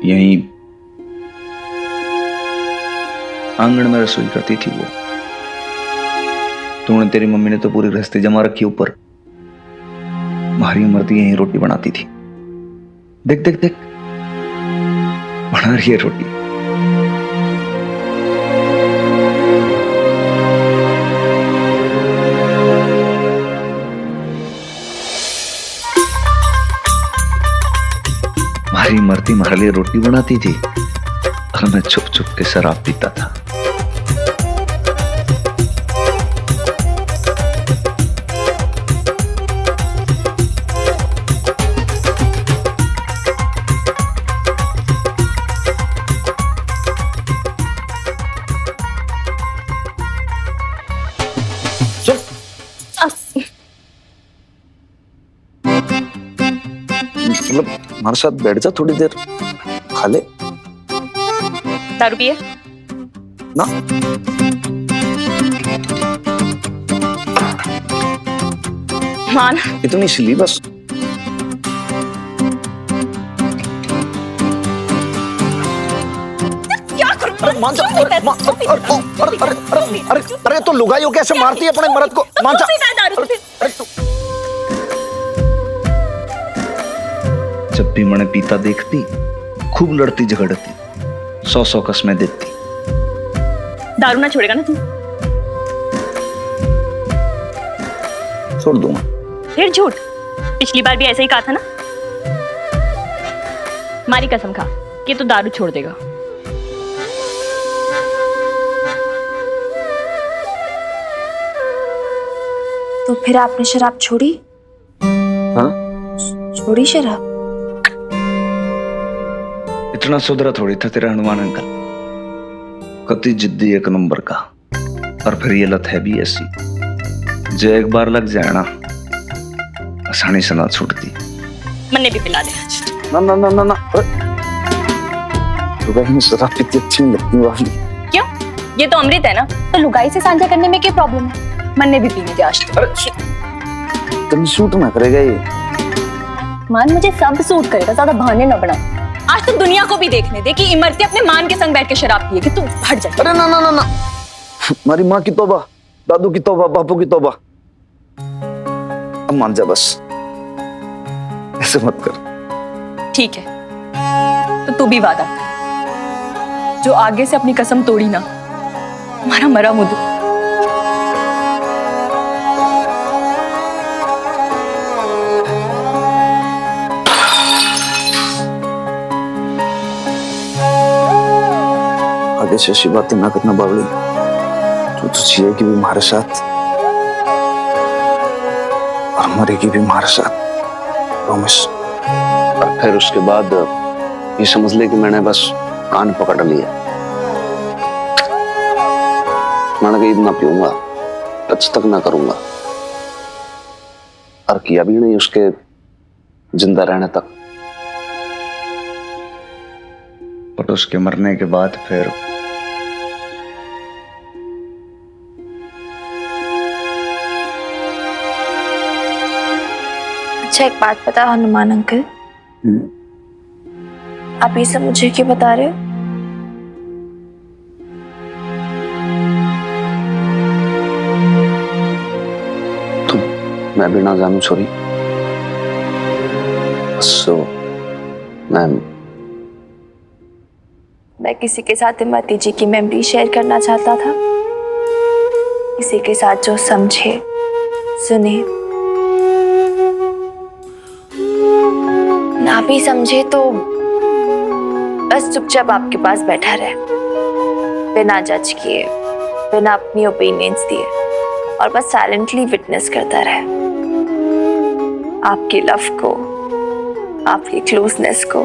यहीं आंगन में रसोई करती थी वो। तूने तेरी मम्मी ने तो पूरी गृहस्थी जमा रखी ऊपर। हमारी उम्र थी यहीं रोटी बनाती थी। देख देख देख बना रही है रोटी। हमारी मरती हमारे लिए रोटी बनाती थी और मैं छुप छुप के शराब पीता था। मतलब हमारे साथ बैठ जा थोड़ी देर, खा ले। दारू पिए ना मान इतनी सिली बस। क्या करूं? अरे मान जा। अरे तो लुगाई हो कैसे मारती है अपने मर्द को? मान जा। जब भी मैंने पीता देखती खूब लड़ती झगड़ती, 100 कस्में देती। दारू ना छोड़ेगा ना तू? छोड़ दूंगा। फिर झूठ। पिछली बार भी ऐसे ही कहा था ना। मारी कसम खा कि तू दारू छोड़ देगा। तो फिर आपने शराब छोड़ी? हाँ? छोड़ी शराब? इतना सुधरा थोड़ी था तेरा हनुमान अंकल। कति जिद्दी एक नंबर का। और फिर ये लत है भी ऐसी, जो एक बार लग जाए ना आसानी से ना छूटती। मन्ने भी पिला दे। ना ना ना ना ना। लुगाई में शराब पीती अच्छी नहीं लगती वाली। क्यों? ये तो अमृत है ना। तो लुगाई से साझा करने में क्या प्रॉब्लम है? मन्ने भी पीने दे आज। तुम शूट ना करेगा ये। मान मुझे सब सूट करेगा, ज्यादा बहाने ना बना। आज तुम दुनिया को भी देखने दे कि इमरती अपने मान के संग बैठ के शराब पिए कि तू हट जा। अरे ना ना ना ना। हमारी माँ की तौबा, दादू की तौबा, बापू की तौबा। अब मान जा बस, ऐसे मत कर। ठीक है तो तू भी वादा कर, जो आगे से अपनी कसम तोड़ी ना, हमारा मरा मुद्दू। आगे से ऐसी बातें ना करना बावली। तू तो चाहिए कि भी हमारे साथ और मरेगी भी हमारे साथ, प्रॉमिस। और फिर उसके बाद ये समझ ले कि मैंने बस कान पकड़ लिया। मैंने कहीं ना पीऊंगा, टच तक ना करूंगा, और किया भी नहीं उसके जिंदा रहने तक। बट उसके मरने के बाद फिर अच्छा एक बात बता हनुमान अंकल, आप ये सब मुझे क्यों बता रहे हो? तुम मैं भी ना जानू छोरी। सो मैं किसी के साथ इमरती जी की मेमोरी शेयर करना चाहता था, किसी के साथ जो समझे सुने, ना भी समझे तो बस चुपचाप आपके पास बैठा रहे, बिना जज किए, बिना अपनी ओपिनियंस दिए, और बस साइलेंटली विटनेस करता रहे आपकी लव को, आपकी क्लोजनेस को,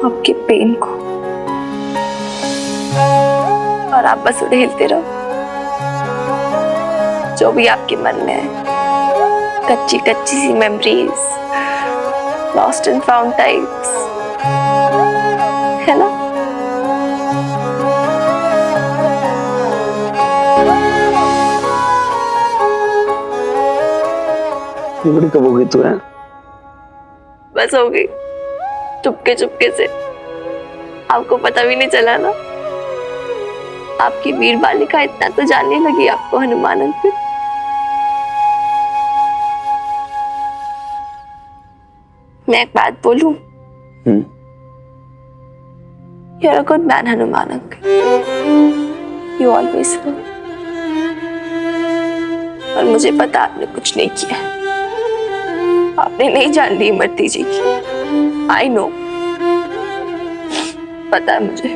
आपके पेन को, और आप बस उड़ेलते रहो जो भी आपके मन में है। कच्ची कच्ची सी memories, lost and found types, है ना? बड़ी कब हो गई तू है? वापस हो गई चुपके चुपके से। आपको पता भी नहीं चला ना। आपकी वीर बालिका इतना तो जानने लगी आपको हनुमान अंकल। मैं एक बात बोलूं? You're a good man, Hanuman uncle. You always will। और मुझे पता आपने कुछ नहीं किया। आपने नहीं जान ली इमरती जी की। I know। पता है मुझे।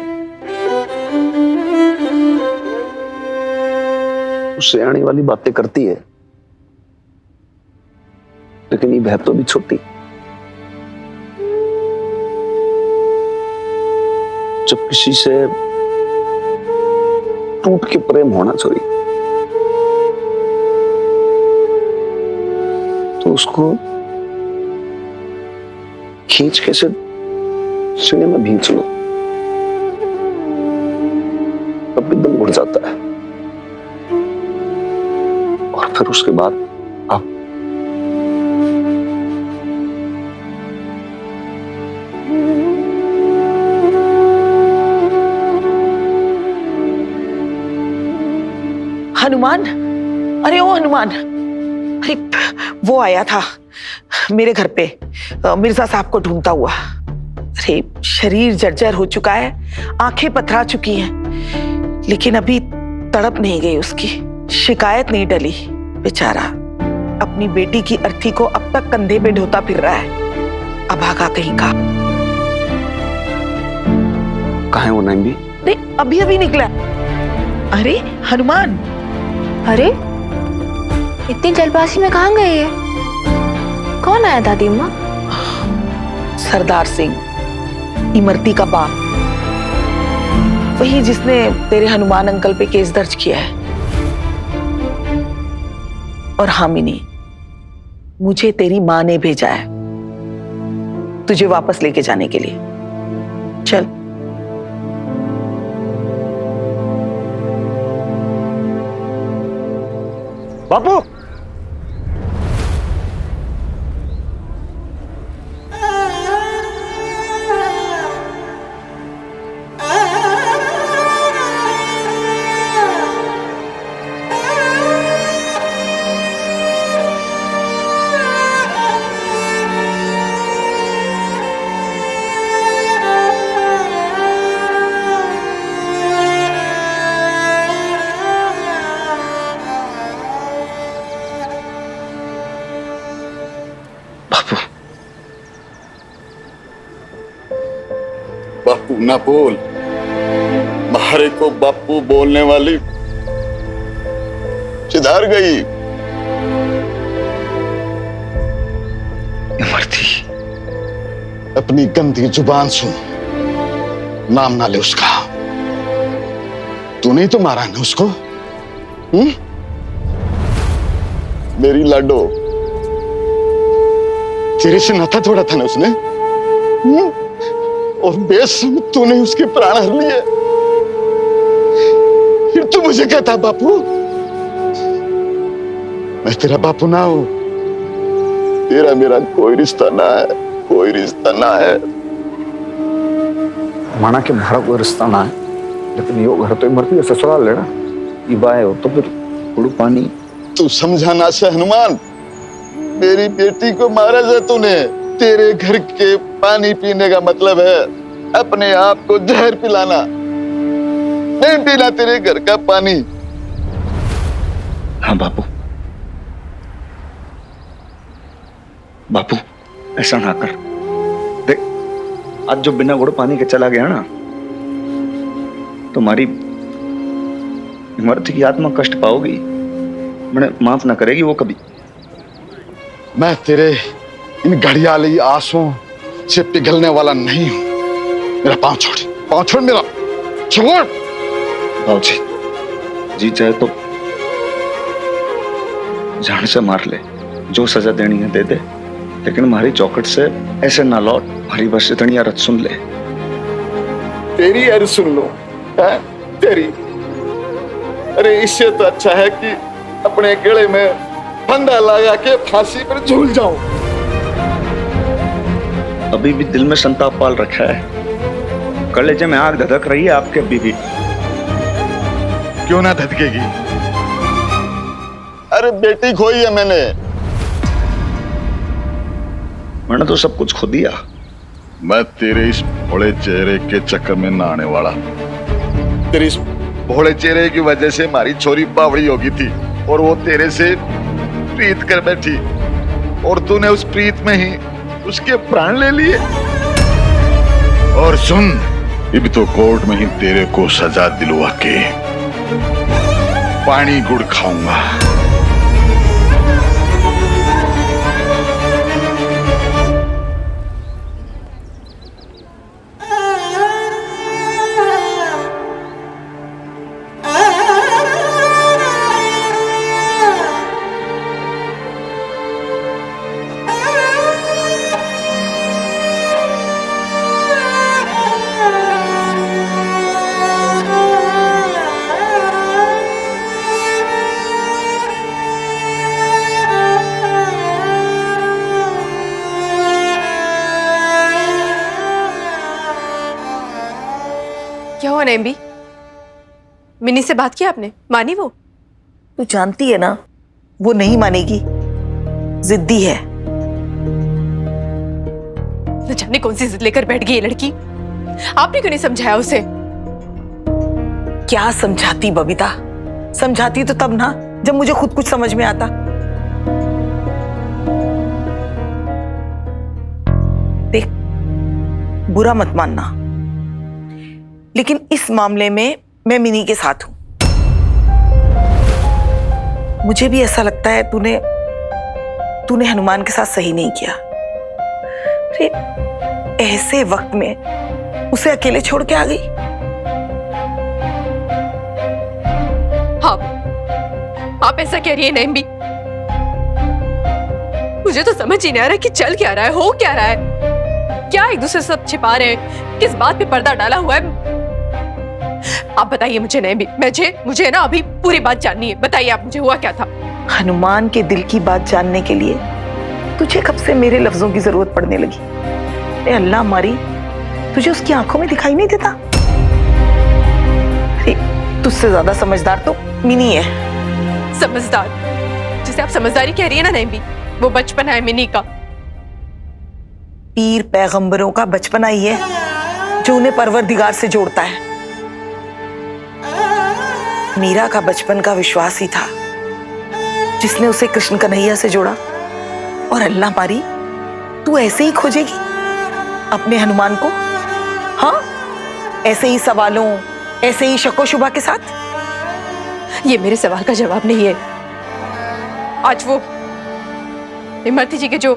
उससे आने वाली बातें करती है, लेकिन ये बहन तो भी छोटी। जब किसी से टूट के प्रेम होना चाहिए तो उसको खींच के से सीने में भींच लो, तब भी दम उड़ जाता है। और फिर उसके बाद आप हनुमान, अरे ओ हनुमान, अरे वो आया था मेरे घर पे मिर्जा साहब को ढूंढता हुआ। अरे शरीर जर्जर हो चुका है, आंखें पथरा चुकी हैं, लेकिन अभी तड़प नहीं गई उसकी, शिकायत नहीं टली। बेचारा अपनी बेटी की अर्थी को अब तक कंधे पे ढोता फिर रहा है, अभागा कहीं का। कहाँ है वो नैम्बी? अरे अभी अभी निकला। अरे हनुमान, अरे इतनी जल्दबाजी में कहाँ गए ये? कौन आया दादी अम्मा? सरदार सिंह, इमरती का बाप, वही जिसने तेरे हनुमान अंकल पे केस दर्ज किया है। और हामिनी, मुझे तेरी माँ ने भेजा है तुझे वापस लेके जाने के लिए। चल। बापू, बापू ना बोल। मारे को बापू बोलने वाली किधर गई? इमरती, अपनी गंदी जुबान सुन, नाम ना ले उसका। तूने तो मारा ना उसको? मेरी लाडो, तेरे से नाता तोड़ा था ना उसने? और बेशर्म तूने उसके प्राण हर लिए। फिर तू मुझे कहता बापू? मैं तेरा बापू ना हूं। तेरा मेरा कोई रिश्ता ना है, कोई रिश्ता ना है। माना के भाड़ा कोई रिश्ता ना है, लेकिन यो घर तो इमरती का ससुराल है ना। ये बाय हो तो फिर थोड़ा पानी तू समझाना से हनुमान, मेरी बेटी को मारा जा तूने। तेरे घर के पानी पीने का मतलब है अपने आप को जहर पिलाना। नहीं पीना तेरे घर का पानी। हाँ बापू, बापू ऐसा ना कर। देख, आज जो बिना गुड़ पानी के चला गया ना, तुम्हारी इमरती की आत्मा कष्ट पाओगी, मैंने माफ ना करेगी वो कभी। मैं तेरे इन घड़ियाली आंसुओं से पिघलने वाला नहीं हूं। मेरा पांव छोड़ मेरा, छोड़। बाबूजी, जी चाहे तो जान से मार ले, जो सजा देनी है दे दे, लेकिन हमारी चौखट से ऐसे ना लौट। हमारी बस इतनी अर्ज सुन ले। तेरी अर्ज सुन लो है? तेरी? अरे इससे तो अच्छा है कि अपने गले में फंदा लगा के फांसी पर झूल जाऊं। अभी भी दिल में संताप पाल रखा है। कलेजे में आग धधक रही है आपके अभी भी। क्यों ना धधकेगी? अरे बेटी खोई है मैंने तो सब कुछ खो दिया। मैं तेरे इस भोले चेहरे के चक्कर में ना आने वाला। तेरे इस भोले चेहरे की वजह से हमारी छोरी बावड़ी हो गई थी और वो तेरे से प्रीत कर बैठी और तूने उस प्रीत में ही उसके प्राण ले लिए। और सुन, अब तो कोर्ट में ही तेरे को सजा दिलवा के पानी गुड़ खाऊंगा। क्या हुआ नैम्बी? मिनी से बात की आपने? मानी वो? तू जानती है ना वो नहीं मानेगी, जिद्दी है। न जाने कौन सी जिद लेकर बैठ गई ये लड़की। आपने क्यों नहीं समझाया उसे? क्या समझाती बबीता, समझाती तो तब ना जब मुझे खुद कुछ समझ में आता। देख, बुरा मत मानना, लेकिन इस मामले में मैं मिनी के साथ हूं। मुझे भी ऐसा लगता है तूने हनुमान के साथ सही नहीं किया। अरे ऐसे वक्त में उसे अकेले छोड़ के आ गई। आप ऐसा कह रही है नैम्बी? मुझे तो समझ ही नहीं आ रहा कि चल क्या रहा है, हो क्या रहा है। क्या एक दूसरे से सब छिपा रहे हैं? किस बात पे पर्दा डाला हुआ है? आप बताइए मुझे नैम्बी, मुझे ना अभी पूरी बात जाननी है। बताइए आप मुझे, हुआ क्या था? हनुमान के दिल की बात जानने के लिए तुझे कब से मेरे लफ्जों की जरूरत पड़ने लगी? ए अल्लाह मारी, तुझे उसकी आंखों में दिखाई नहीं देता? तुझसे ज्यादा समझदार तो मिनी है। समझदार? जिसे आप समझदारी कह रही है ना नैम्बी, वो बचपन है मिनी का। पीर पैगंबरों का बचपना ही है जो उन्हें परवरदिगार से जोड़ता है। मीरा का बचपन का विश्वास ही था जिसने उसे कृष्ण कन्हैया से जोड़ा। और अल्लाह मारी, तू ऐसे ही खोजेगी अपने हनुमान को? हाँ, ऐसे ही सवालों, ऐसे ही शक्को शुबा के साथ? ये मेरे सवाल का जवाब नहीं है। आज वो इमरती जी के जो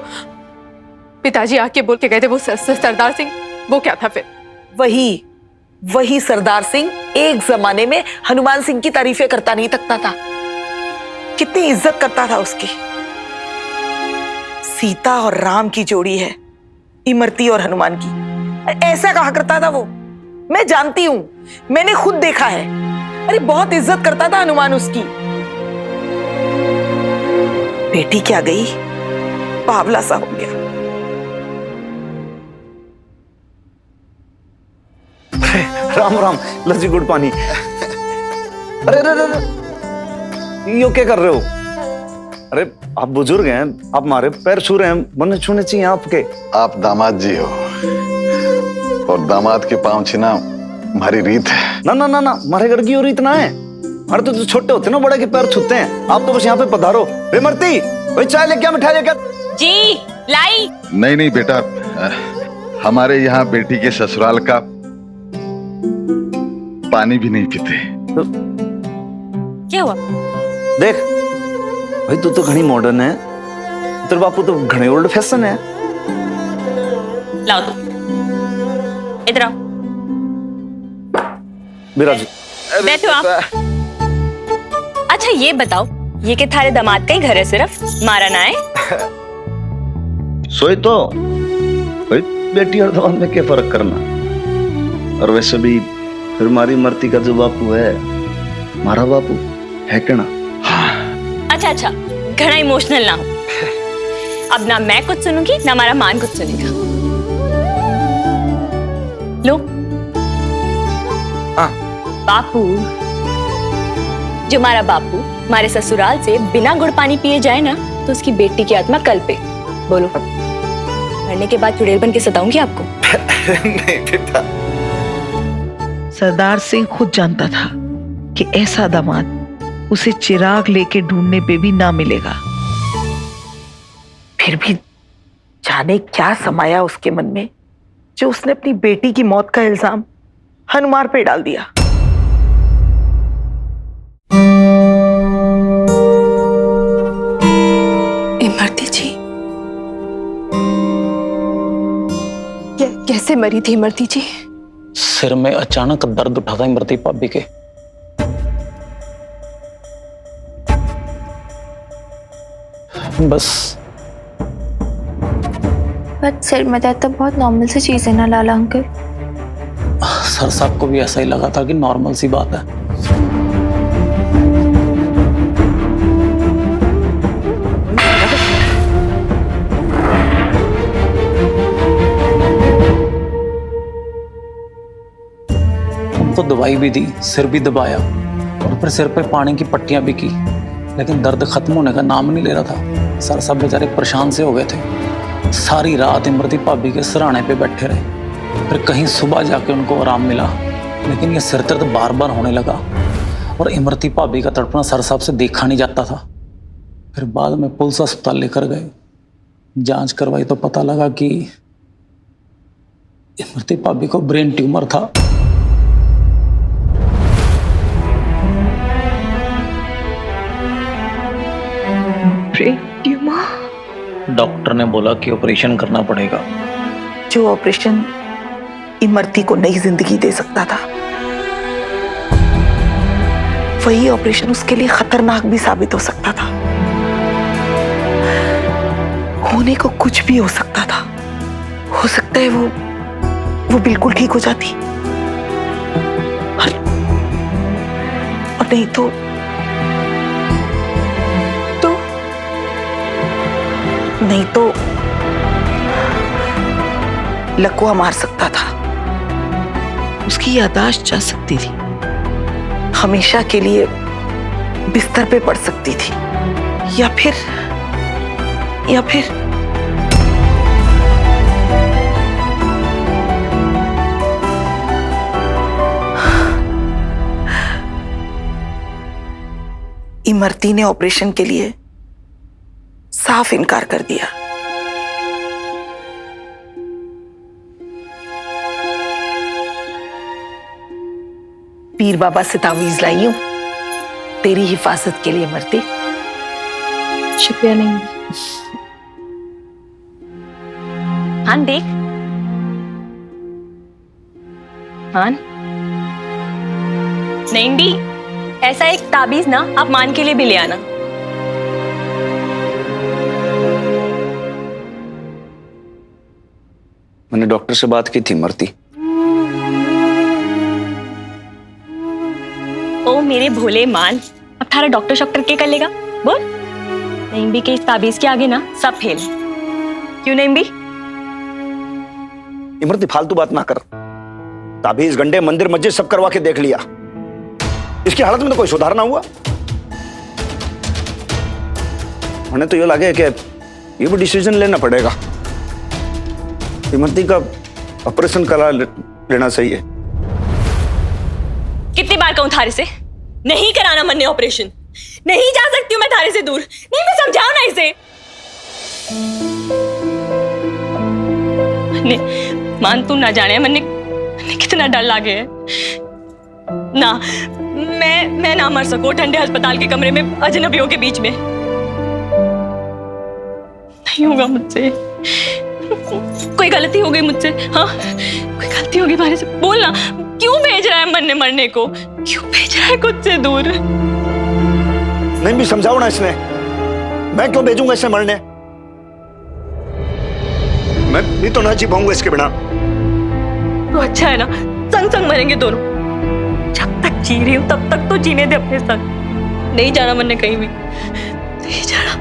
पिताजी आके बोल के गए थे, वो सरदार सिंह, वो क्या था फिर? वही सरदार सिंह एक जमाने में हनुमान सिंह की तारीफें करता नहीं थकता था। कितनी इज्जत करता था उसकी। सीता और राम की जोड़ी है इमरती और हनुमान की, ऐसा कहा करता था वो। मैं जानती हूं, मैंने खुद देखा है। अरे बहुत इज्जत करता था हनुमान उसकी। बेटी क्या गई, बावला सा हो गया। राम राम, लस्सी गुड़ पानी। अरे अरे अरे, यो क्या कर रहे हो? अरे आप बुजुर्ग हैं, आप हमारे पैर छू रहे हैं, मन छूने चाहिए आपके। आप दामाद जी हो और दामाद के पांव छूना हमारी रीत है। ना ना ना ना, हमारे घर की और रीत ना है। हमारे तो छोटे होते ना बड़े के पैर छूते हैं। आप तो बस यहाँ पे पधारो। इमरती, भाई चाय लेके आ, मिठाई लेके आ। जी लाई। नहीं बेटा, हमारे यहाँ बेटी के ससुराल का पानी भी नहीं पीते। क्या हुआ? देख भाई, तू तो घनी मॉडर्न है, तेरे बापू तो घने ओल्ड फैशन है। लाओ तो, इधर आओ। बिराजू, बैठो आप। अच्छा ये बताओ, ये के थारे दामाद का ही घर है सिर्फ, मारा ना है? सोई तो भाई, बेटी और दामाद में क्या फर्क करना। और वैसे भी फिर हमारी मर्ती का जो बापू है, हमारा बापू है क्या ना? अच्छा, घना इमोशनल ना हो। अब ना मैं कुछ सुनूंगी ना हमारा मान कुछ सुनेगा। लो। हाँ। बापू, जो हमारा बापू हमारे ससुराल से बिना गुड़ पानी पिए जाए ना, तो उसकी बेटी की आत्मा कल पे। बोलो, मरने के बाद चुड़ैल बन के सताऊंगी आपको? नहीं बेटा। सरदार सिंह खुद जानता था कि ऐसा दामाद उसे चिराग लेके ढूंढने पे भी ना मिलेगा। फिर भी जाने क्या समाया उसके मन में, जो उसने अपनी बेटी की मौत का इल्जाम हनुमान पे डाल दिया। इमरती जी कैसे मरी थी इमरती जी? सिर में अचानक दर्द उठा था इमरती भाभी के। बस। बट सिर में दर्द तो बहुत नॉर्मल सी चीज है ना लाला अंकल? सर साहब को भी ऐसा ही लगा था कि नॉर्मल सी बात है। उनको दवाई भी दी, सिर भी दबाया और फिर सिर पे पानी की पट्टियां भी की, लेकिन दर्द खत्म होने का नाम नहीं ले रहा था। सर साहब बेचारे परेशान से हो गए थे। सारी रात इमरती भाभी के सिरहाने पे बैठे रहे, फिर कहीं सुबह जाके उनको आराम मिला, लेकिन ये सिर दर्द बार बार होने लगा और इमरती भाभी का तड़पना सर साहब से देखा नहीं जाता था। फिर बाद में पुलिस अस्पताल लेकर गए, जांच करवाई तो पता लगा कि इमरती भाभी को ब्रेन ट्यूमर था। Brain tumour? डॉक्टर ने बोला कि ऑपरेशन करना पड़ेगा। जो ऑपरेशन इमरती को नई जिंदगी दे सकता था, वही ऑपरेशन उसके लिए खतरनाक भी साबित हो सकता था। होने को कुछ भी हो सकता था। हो सकता है वो बिल्कुल ठीक हो जाती, और नहीं तो लकवा मार सकता था। उसकी याददाश्त जा सकती थी, हमेशा के लिए बिस्तर पे पड़ सकती थी, या फिर इमरती ने ऑपरेशन के लिए साफ इनकार कर दिया। पीर बाबा से तावीज लाई हूं तेरी हिफाजत के लिए इमरती। शुक्रिया। नहीं हान, देख हान, नहीं भी ऐसा एक ताबीज ना आप मान के लिए भी ले आना। मैंने डॉक्टर से बात की थी इमरती। ओ मेरे भोले मान, अब थारा डॉक्टर शॉक्टर के कर लेगा? बोल। नहीं भी के इस ताबीज के आगे ना सब फेल है। क्यों नहीं भी? इमरती फालतू बात ना कर। ताबीज, गंडे, मंदिर, मस्जिद सब करवा के देख लिया, इसकी हालत में तो कोई सुधार ना हुआ। उन्हें तो ये लगे कि ये भी डिसीजन लेना पड़ेगा, इमरती का ऑपरेशन करा लेना सही है। कितनी बार कहूं थारे से नहीं कराना मन्ने ऑपरेशन? नहीं जा सकती हूं मैं थारे से दूर। नहीं, मैं समझाओ ना इसे। मान तू ना जाने मन्ने कितना डर लागे है ना। मैं ना मर सकूं ठंडे अस्पताल के कमरे में अजनबियों के बीच में। नहीं होगा मुझसे। कोई गलती हो गई मुझसे? हाँ, कोई गलती होगी बारे से बोलना। क्यों भेज रहा है मरने मरने को? क्यों भेज रहा है खुद से दूर? नहीं भी समझाओ ना इसने। मैं क्यों भेजूंगा इसे मरने? मैं भी तो ना जी पाऊंगा इसके बिना। तो अच्छा है ना, संग संग मरेंगे दोनों। जब तक जी रही हूं तब तक तो जीने दे अपने संग। नहीं जाना मरने कहीं भी, नहीं जाना।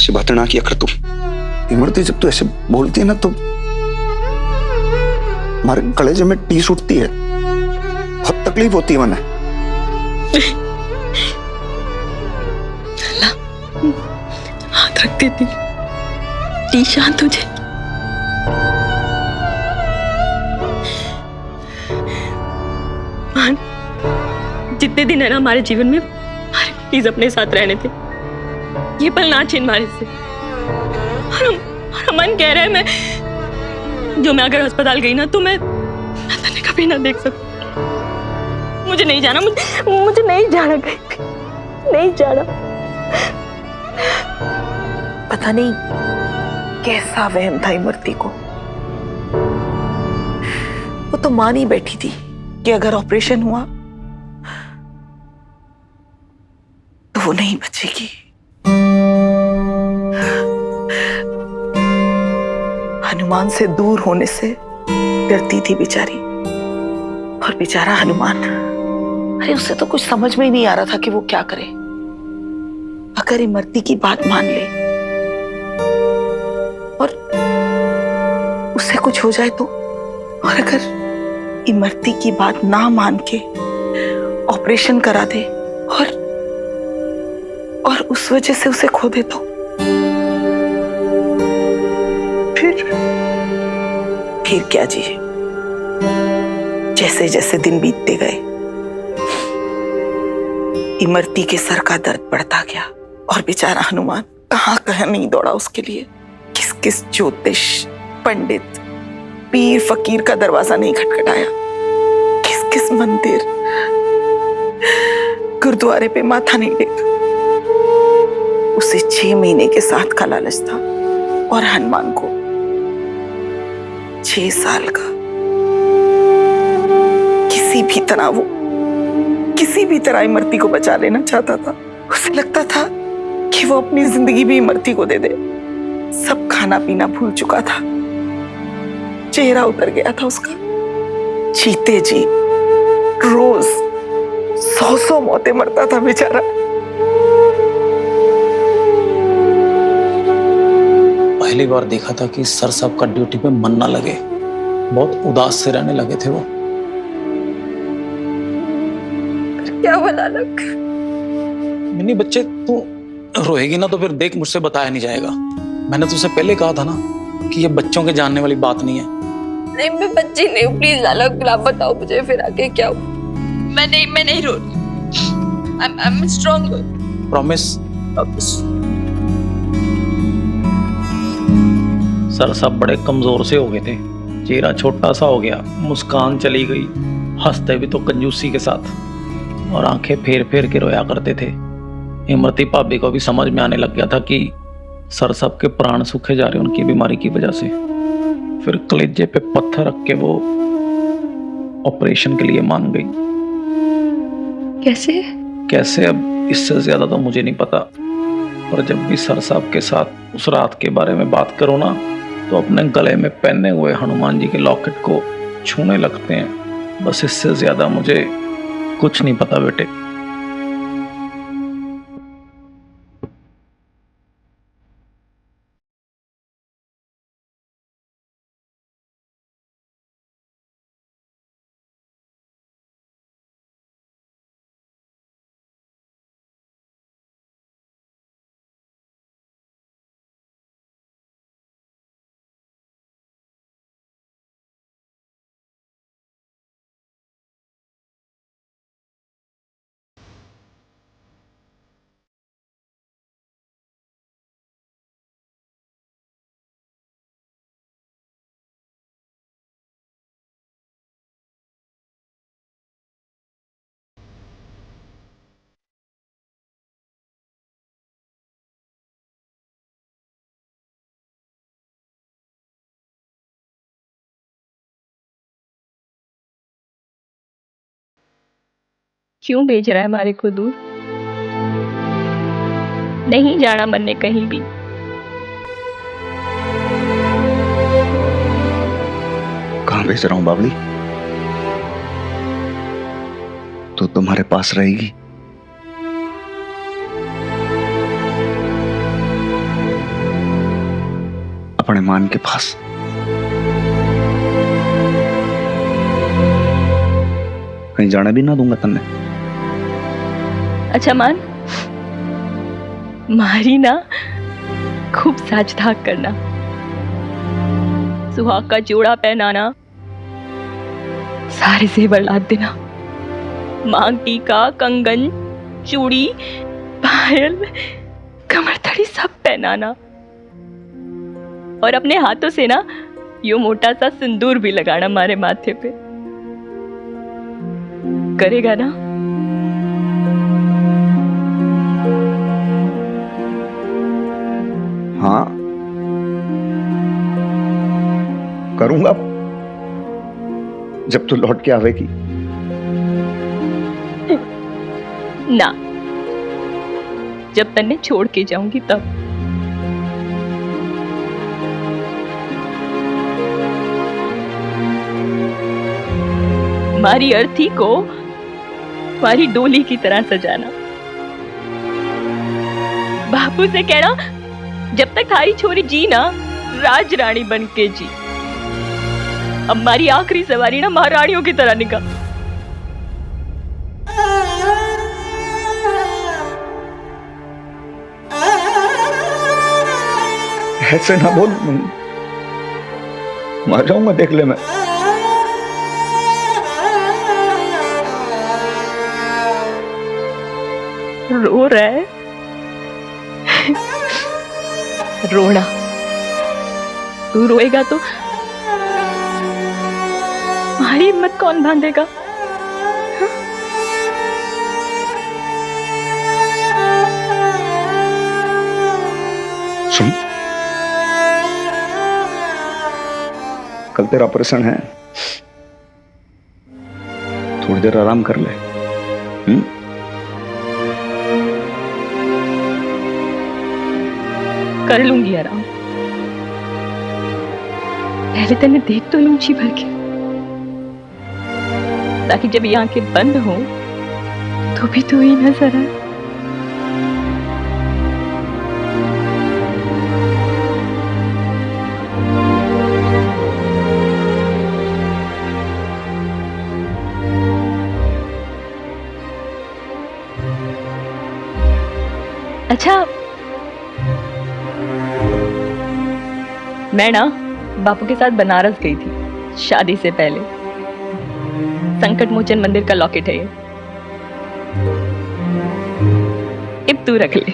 ऐसी बातें ना किया कर तू। इमरती, जब तू ऐसे बोलती है ना तो हमारे कलेजे में टीस उठती है, बहुत तकलीफ होती है मने। हाथ रख देती ईशान तुझे। मान, जितने दिन है ना हमारे जीवन में, प्लीज अपने साथ रहने थे। ये पल ना छीन हमारे से। और मन कह रहा है मैं अगर अस्पताल गई ना तो मैं तन्ने कभी ना देख सकूं। मुझे नहीं जाना, मुझे नहीं जाना कहीं भी, नहीं जाना। पता नहीं कैसा वहम था इमरती को। वो तो मान ही बैठी थी कि अगर ऑपरेशन हुआ तो वो नहीं बचेगी। हनुमान से दूर होने से डरती थी बेचारी। और बेचारा हनुमान, अरे उसे तो कुछ समझ में ही नहीं आ रहा था कि वो क्या करे। अगर इमरती की बात मान ले और उसे कुछ हो जाए तो, और अगर इमरती की बात ना मान के ऑपरेशन करा दे और उस वजह से उसे खो दे तो फिर क्या जी। जैसे जैसे दिन बीतते गए इमरती के सर का दर्द बढ़ता गया और बेचारा हनुमान कहाँ नहीं दौड़ा उसके लिए। किस किस ज्योतिष, पंडित, पीर फकीर का दरवाजा नहीं खटखटाया, किस किस मंदिर, गुरुद्वारे पे माथा नहीं टेका। उसे 6 महीने के साथ का लालच था और हनुमान को 6 साल का। किसी भी तरह इमरती को बचा लेना चाहता था। उसे लगता था कि वो अपनी जिंदगी भी इमरती को दे दे। सब खाना पीना भूल चुका था, चेहरा उतर गया था उसका। जीते जी रोज 100 मौतें मरता था बेचारा। पहली बार देखा था कि सर साहब का ड्यूटी पे मन ना लगे, बहुत उदास से रहने लगे थे वो। क्या बोला अलग? मिनी बच्चे, तू रोएगी ना तो फिर देख, मुझसे बताया नहीं जाएगा। मैंने तुझसे पहले कहा था ना कि ये बच्चों के जानने वाली बात नहीं है। नहीं, मैं बच्ची नहीं हूँ, प्लीज अलग आप बताओ मुझे फिर आगे क्या हुआ। मैं नहीं रो रही। I am strong. Promise? Sir साहब बड़े कमजोर से हो गए थे, चेहरा छोटा सा हो गया, मुस्कान चली गई, हंसते भी तो कंजूसी के साथ, और आंखें फेर फेर के रोया करते थे। इमरती भाभी को भी समझ में आने लग गया था कि सर साहब के प्राण सूखे जा रहे उनकी बीमारी की वजह से। फिर कलेजे पे पत्थर रख के वो ऑपरेशन के लिए मान गई। कैसे अब इससे ज्यादा तो मुझे नहीं पता, पर जब भी सर साहब के साथ उस रात के बारे में बात करो ना तो अपने गले में पहने हुए हनुमान जी के लॉकेट को छूने लगते हैं। बस इससे ज्यादा मुझे कुछ नहीं पता बेटे। क्यों भेज रहा है हमारे को दूर? नहीं जाना मन ने कहीं भी। कहाँ भेज रहा हूं बाबली? तो तुम्हारे पास रहेगी। अपने मान के पास। कहीं जाने भी ना दूंगा तन्ने। अच्छा मान, मारी ना खूब साज धाक करना, सुहाग का जोड़ा पहनाना, सारे जेवर लाद देना, मांग टीका, कंगन, चूड़ी, पायल, कमरथड़ी सब पहनाना, और अपने हाथों से ना यूं मोटा सा सिंदूर भी लगाना हमारे माथे पे। करेगा ना? हाँ करूंगा, जब तू लौट के आवेगी। ना, जब तन्ने छोड़ के जाऊंगी तब। हमारी अर्थी को हमारी डोली की तरह सजाना, बापू से कहना जब तक थारी छोरी जी ना राज रानी बन के जी। अब हमारी आखिरी सवारी ना महारानियों की तरह निकाल। ऐसे ना बोल, मर जाऊंगा देख ले मैं। रो रहा है? रोना, तू रोएगा तो हमारी हिम्मत कौन बांधेगा? सुन, कल तेरा ऑपरेशन है, थोड़ी देर आराम कर ले। कर लूंगी आराम, पहले तन्ने देख तो लूं जी भर के, ताकि जब ये आंखें बंद हो तो भी तू ही नजर आए। अच्छा, मैं ना बापू के साथ बनारस गई थी शादी से पहले। संकट मोचन मंदिर का लॉकेट है ये, अब तू रख ले।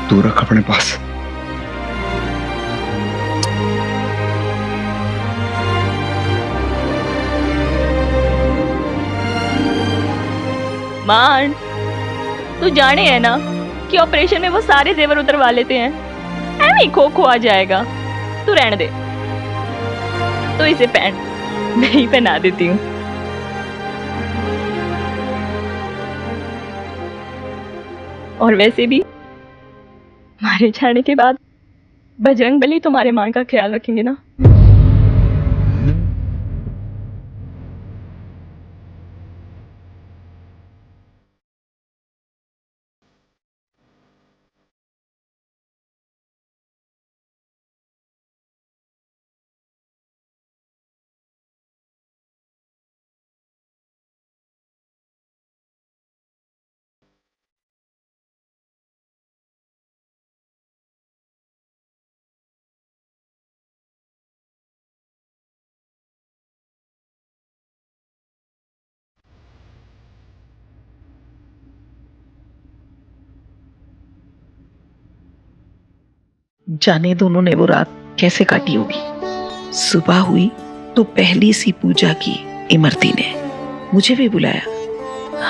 तू रख अपने पास। मान, तू जाने है ना कि ऑपरेशन में वो सारे जेवर उतरवा लेते हैं, ऐਵੇਂ ही खो खो आ जाएगा। तू रहने दे, तो इसे पहन, मैं ही पहना देती हूँ। और वैसे भी मारे जाने के बाद बजरंगबली तुम्हारे मां का ख्याल रखेंगे ना। जाने दोनों ने वो रात कैसे काटी होगी। सुबह हुई तो पहली सी पूजा की इमरती ने, मुझे भी बुलाया।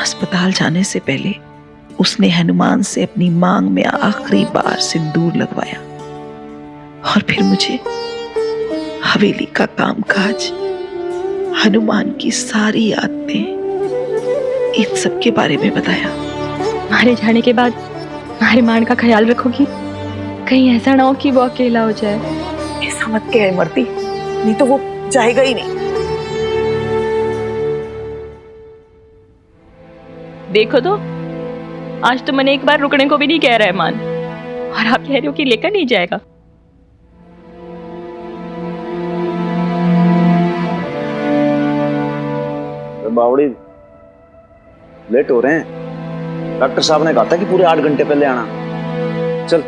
अस्पताल जाने से पहले उसने हनुमान से अपनी मांग में आखिरी बार सिंदूर लगवाया, और फिर मुझे हवेली का कामकाज, हनुमान की सारी आदतें, इन सब के बारे में बताया। मारे जाने के बाद मारे मान का ख्याल रखोगी? कहीं ऐसा ना हो कि वो अकेला हो जाए। ऐसा मत कह इमरती, नहीं तो वो जाएगा ही नहीं। देखो तो, आज तो मैंने एक बार रुकने को भी नहीं कह रहा है मान, और आप कह रहे हो कि लेकर नहीं जाएगा। बावड़ी लेट हो रहे हैं। डॉक्टर साहब ने कहा था कि पूरे 8 घंटे पहले आना। चल।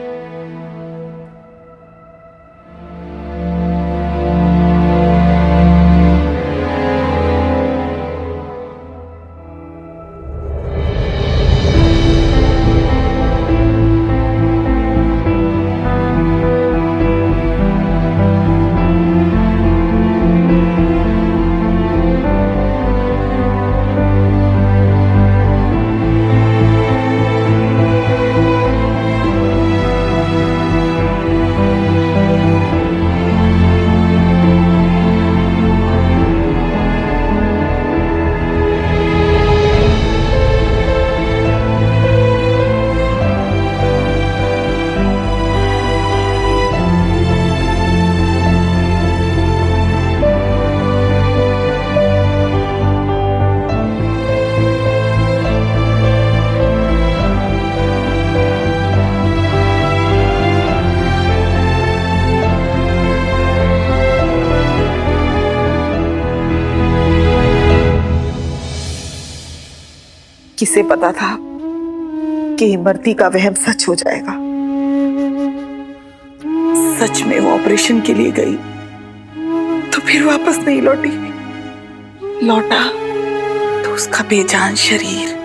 किसे पता था कि इमरती का वहम सच हो जाएगा। सच में वो ऑपरेशन के लिए गई तो फिर वापस नहीं लौटी। लौटा तो उसका बेजान शरीर